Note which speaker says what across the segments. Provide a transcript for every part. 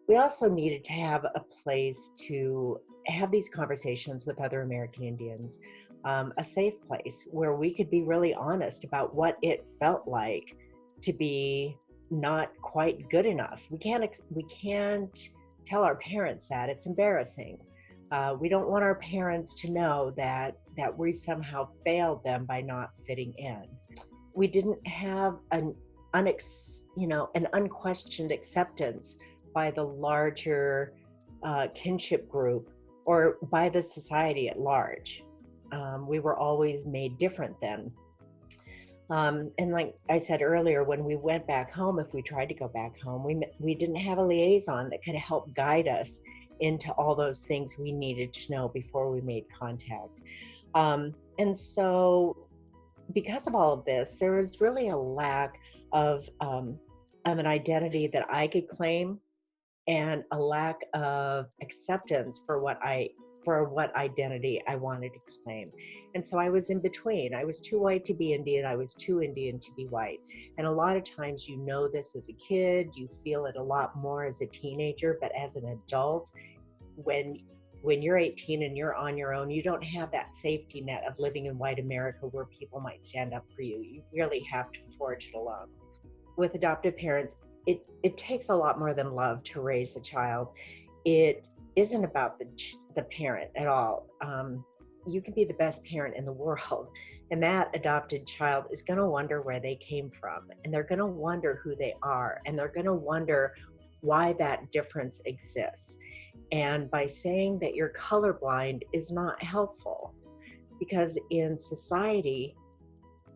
Speaker 1: We also needed to have a place to have these conversations with other American Indians, a safe place where we could be really honest about what it felt like to be not quite good enough. We can't tell our parents that. It's embarrassing. We don't want our parents to know that we somehow failed them by not fitting in. We didn't have an unquestioned acceptance by the larger kinship group or by the society at large. We were always made different then. And like I said earlier, when we went back home, if we tried to go back home, we didn't have a liaison that could help guide us into all those things we needed to know before we made contact. And so because of all of this, there was really a lack of an identity that I could claim and a lack of acceptance for what identity I wanted to claim. And so I was in between. I was too white to be Indian. I was too Indian to be white. And a lot of times you know this as a kid, you feel it a lot more as a teenager, but as an adult, when you're 18 and you're on your own, you don't have that safety net of living in white America where people might stand up for you. You really have to forge it alone. With adoptive parents, it takes a lot more than love to raise a child. It isn't about the parent at all. You can be the best parent in the world, and that adopted child is going to wonder where they came from, and they're going to wonder who they are, and they're going to wonder why that difference exists. And by saying that you're colorblind is not helpful, because in society,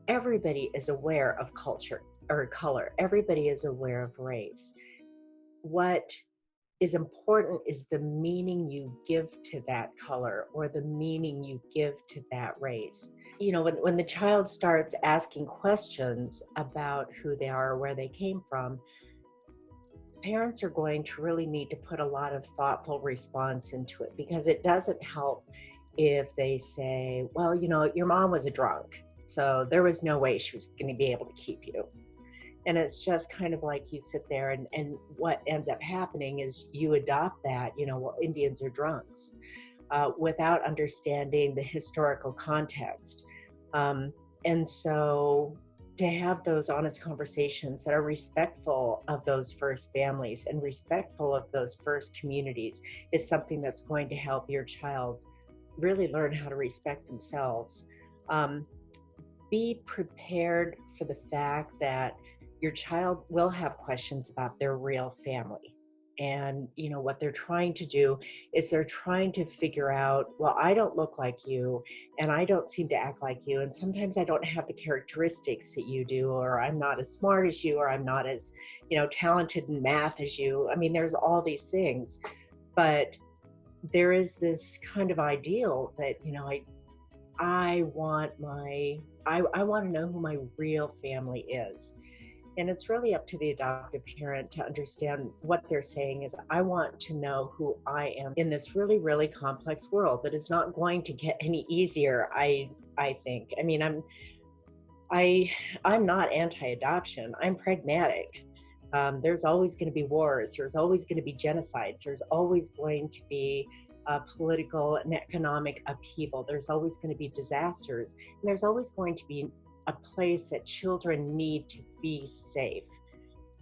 Speaker 1: everybody is aware of culture or color. Everybody is aware of race. What is important is the meaning you give to that color or the meaning you give to that race. You know, when the child starts asking questions about who they are or where they came from, parents are going to really need to put a lot of thoughtful response into it, because it doesn't help if they say, well, you know, your mom was a drunk, so there was no way she was going to be able to keep you. And it's just kind of like you sit there and what ends up happening is you adopt that, you know, well, Indians are drunks, without understanding the historical context. And so to have those honest conversations that are respectful of those first families and respectful of those first communities is something that's going to help your child really learn how to respect themselves. Be prepared for the fact that your child will have questions about their real family. And, you know, what they're trying to do is they're trying to figure out, well, I don't look like you, and I don't seem to act like you, and sometimes I don't have the characteristics that you do, or I'm not as smart as you, or I'm not as, you know, talented in math as you. I mean, there's all these things, but there is this kind of ideal that, you know, I want to know who my real family is. And it's really up to the adoptive parent to understand what they're saying is, I want to know who I am in this really, really complex world that is not going to get any easier, I think. I mean, I'm not anti-adoption. I'm pragmatic. There's always going to be wars. There's always going to be genocides. There's always going to be political and economic upheaval. There's always going to be disasters. And there's always going to be a place that children need to be safe.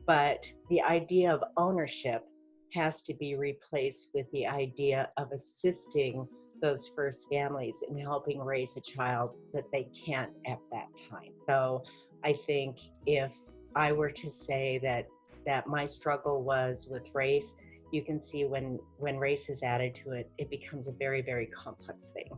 Speaker 1: But the idea of ownership has to be replaced with the idea of assisting those first families in helping raise a child that they can't at that time. So I think if I were to say that my struggle was with race, you can see when race is added to it, it becomes a very, very complex thing.